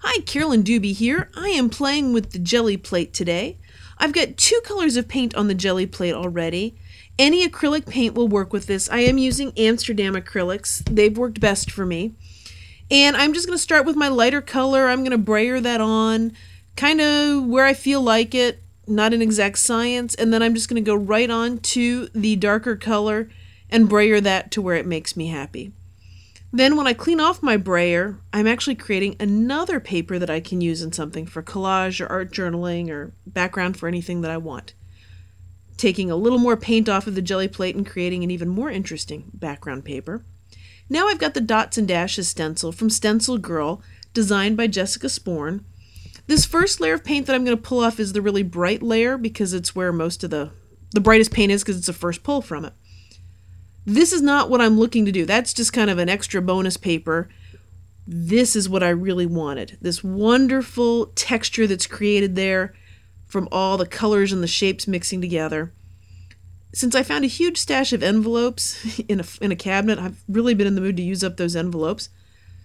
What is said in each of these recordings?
Hi, Carolyn Dube here. I am playing with the Gelli plate today. I've got two colors of paint on the Gelli plate already. Any acrylic paint will work with this. I am using Amsterdam acrylics. They've worked best for me. And I'm just going to start with my lighter color. I'm going to brayer that on, kind of where I feel like it, not an exact science. And then I'm just going to go right on to the darker color and brayer that to where it makes me happy. Then when I clean off my brayer, I'm actually creating another paper that I can use in something for collage or art journaling or background for anything that I want. Taking a little more paint off of the Gelli plate and creating an even more interesting background paper. Now I've got the Dots and Dashes stencil from Stencil Girl, designed by Jessica Sporn. This first layer of paint that I'm going to pull off is the really bright layer because it's where most of the brightest paint is because it's the first pull from it. This is not what I'm looking to do. That's just kind of an extra bonus paper. This is what I really wanted. This wonderful texture that's created there from all the colors and the shapes mixing together. Since I found a huge stash of envelopes in a cabinet, I've really been in the mood to use up those envelopes.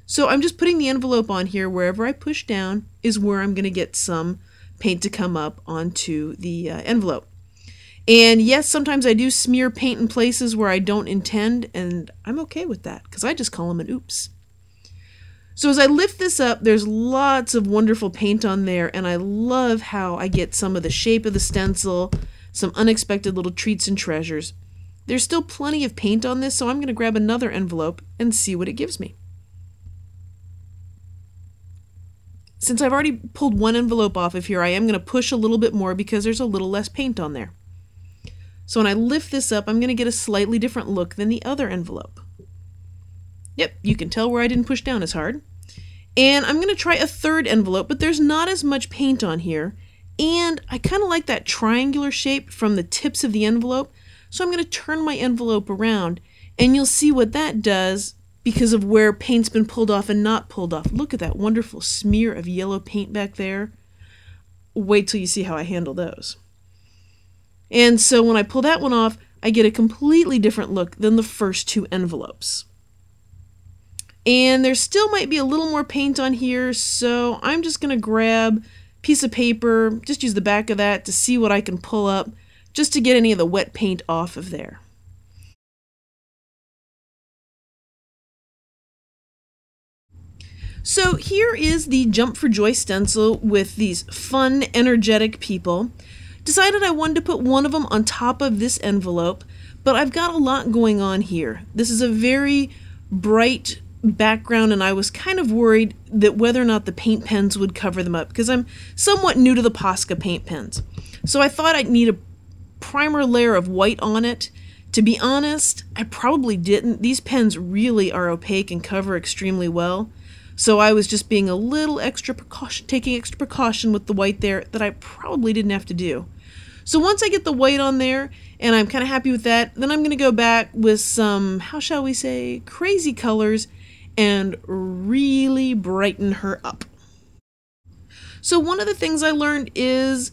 So I'm just putting the envelope on here. Wherever I push down is where I'm going to get some paint to come up onto the envelope. And yes, sometimes I do smear paint in places where I don't intend, and I'm okay with that because I just call them an oops. So as I lift this up, there's lots of wonderful paint on there, and I love how I get some of the shape of the stencil, some unexpected little treats and treasures. There's still plenty of paint on this, so I'm going to grab another envelope and see what it gives me. Since I've already pulled one envelope off of here, I am going to push a little bit more because there's a little less paint on there. So when I lift this up, I'm going to get a slightly different look than the other envelope. Yep, you can tell where I didn't push down as hard. And I'm going to try a third envelope, but there's not as much paint on here. And I kind of like that triangular shape from the tips of the envelope. So I'm going to turn my envelope around, and you'll see what that does because of where paint's been pulled off and not pulled off. Look at that wonderful smear of yellow paint back there. Wait till you see how I handle those. And so when I pull that one off, I get a completely different look than the first two envelopes. And there still might be a little more paint on here, so I'm just going to grab a piece of paper, just use the back of that to see what I can pull up, just to get any of the wet paint off of there. So here is the Jump for Joy stencil with these fun, energetic people. Decided I wanted to put one of them on top of this envelope, but I've got a lot going on here. This is a very bright background, and I was kind of worried that whether or not the paint pens would cover them up because I'm somewhat new to the Posca paint pens. So I thought I'd need a primer layer of white on it. To be honest, I probably didn't. These pens really are opaque and cover extremely well. So I was just being a little extra precaution, taking extra precaution with the white there that I probably didn't have to do. So once I get the white on there, and I'm kind of happy with that, then I'm going to go back with some, how shall we say, crazy colors and really brighten her up. So one of the things I learned is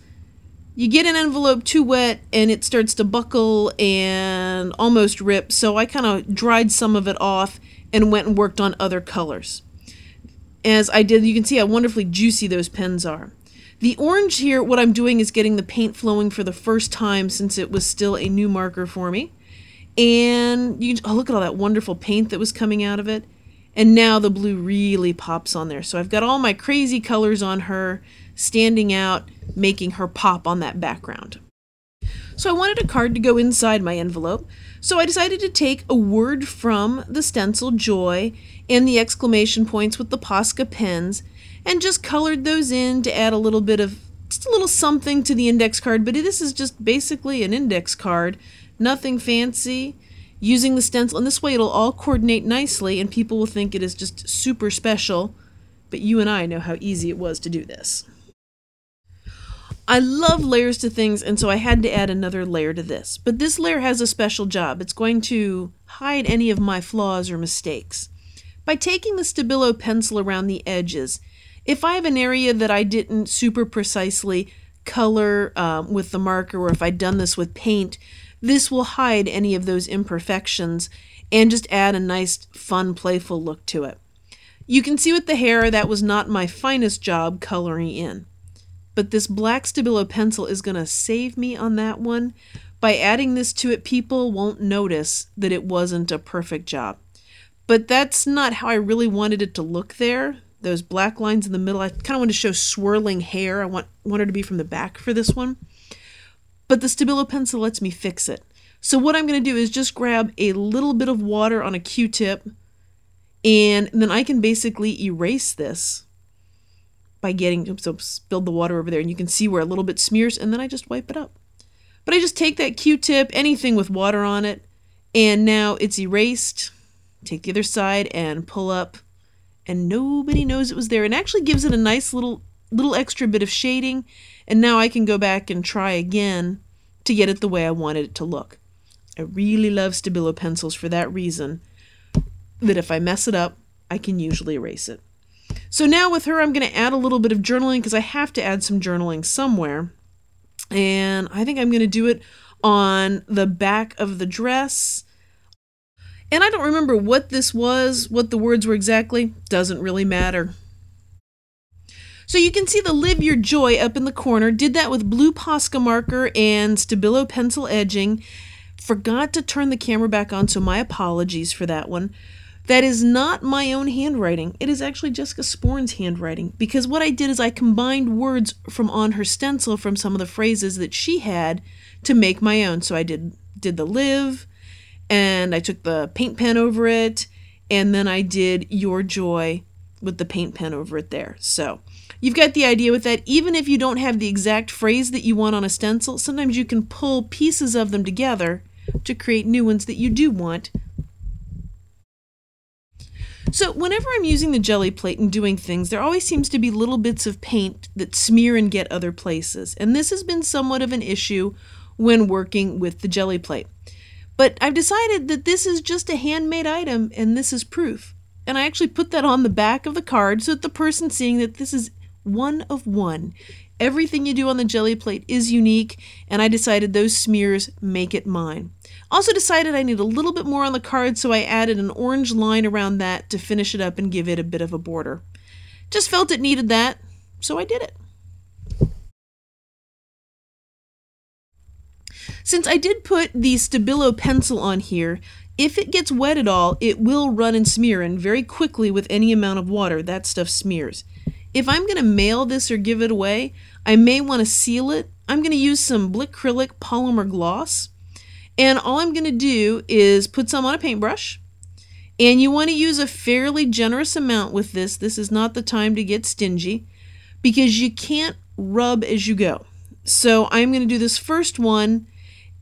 you get an envelope too wet and it starts to buckle and almost rip, so I kind of dried some of it off and went and worked on other colors. As I did, you can see how wonderfully juicy those pens are. The orange here, what I'm doing is getting the paint flowing for the first time since it was still a new marker for me. And you can, oh, look at all that wonderful paint that was coming out of it. And now the blue really pops on there. So I've got all my crazy colors on her standing out, making her pop on that background. So I wanted a card to go inside my envelope. So I decided to take a word from the stencil Joy and the exclamation points with the Posca pens and just colored those in to add a little bit of, just a little something to the index card. But this is just basically an index card, nothing fancy, using the stencil. And this way it'll all coordinate nicely and people will think it is just super special. But you and I know how easy it was to do this. I love layers to things, and so I had to add another layer to this. But this layer has a special job. It's going to hide any of my flaws or mistakes. By taking the Stabilo pencil around the edges, if I have an area that I didn't super precisely color with the marker, or if I'd done this with paint, this will hide any of those imperfections and just add a nice, fun, playful look to it. You can see with the hair that was not my finest job coloring in. But this black Stabilo pencil is going to save me on that one. By adding this to it, people won't notice that it wasn't a perfect job. But that's not how I really wanted it to look there. Those black lines in the middle, I kind of wanted to show swirling hair. I want her to be from the back for this one. But the Stabilo pencil lets me fix it. So what I'm going to do is just grab a little bit of water on a Q-tip, and then I can basically erase this by getting, so spilled the water over there, and you can see where a little bit smears, and then I just wipe it up. But I just take that Q-tip, anything with water on it, and now it's erased. Take the other side and pull up, and nobody knows it was there. It actually gives it a nice little extra bit of shading, and now I can go back and try again to get it the way I wanted it to look. I really love Stabilo pencils for that reason, that if I mess it up, I can usually erase it. So now with her, I'm going to add a little bit of journaling because I have to add some journaling somewhere. And I think I'm going to do it on the back of the dress. And I don't remember what this was, what the words were exactly. Doesn't really matter. So you can see the Live Your Joy up in the corner. Did that with blue Posca marker and Stabilo pencil edging. Forgot to turn the camera back on, so my apologies for that one. That is not my own handwriting. It is actually Jessica Sporn's handwriting, because what I did is I combined words from on her stencil from some of the phrases that she had to make my own. So I did the live, and I took the paint pen over it, and then I did Your Joy with the paint pen over it there. So you've got the idea with that. Even if you don't have the exact phrase that you want on a stencil, sometimes you can pull pieces of them together to create new ones that you do want. So whenever I'm using the Gelli plate and doing things, there always seems to be little bits of paint that smear and get other places. And this has been somewhat of an issue when working with the Gelli plate. But I've decided that this is just a handmade item, and this is proof. And I actually put that on the back of the card so that the person seeing that this is one of one. Everything you do on the Gelli plate is unique, and I decided those smears make it mine. Also decided I need a little bit more on the card, so I added an orange line around that to finish it up and give it a bit of a border. Just felt it needed that, so I did it. Since I did put the Stabilo pencil on here, if it gets wet at all, it will run and smear, and very quickly with any amount of water, that stuff smears. If I'm going to mail this or give it away, I may want to seal it. I'm going to use some Blick Acrylic polymer gloss, and all I'm going to do is put some on a paintbrush, and you want to use a fairly generous amount with this. This is not the time to get stingy, because you can't rub as you go. So I'm going to do this first one,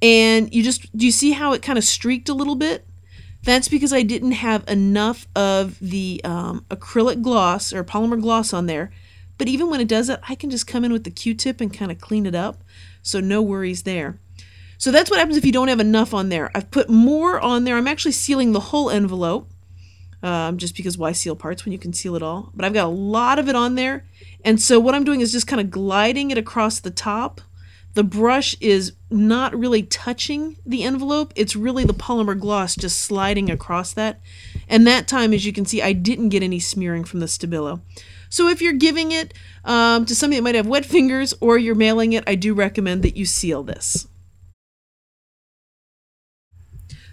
and do you see how it kind of streaked a little bit? That's because I didn't have enough of the acrylic gloss or polymer gloss on there. But even when it does it, I can just come in with the Q-tip and kind of clean it up. So no worries there. So that's what happens if you don't have enough on there. I've put more on there. I'm actually sealing the whole envelope. Just because why seal parts when you can seal it all? But I've got a lot of it on there. And so what I'm doing is just kind of gliding it across the top. The brush is not really touching the envelope. It's really the polymer gloss just sliding across that. And that time, as you can see, I didn't get any smearing from the Stabilo. So if you're giving it to somebody that might have wet fingers, or you're mailing it, I do recommend that you seal this.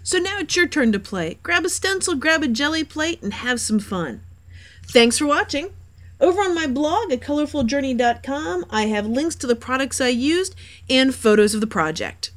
So now it's your turn to play. Grab a stencil, grab a Gelli plate, and have some fun. Thanks for watching. Over on my blog at colorfuljourney.com, I have links to the products I used and photos of the project.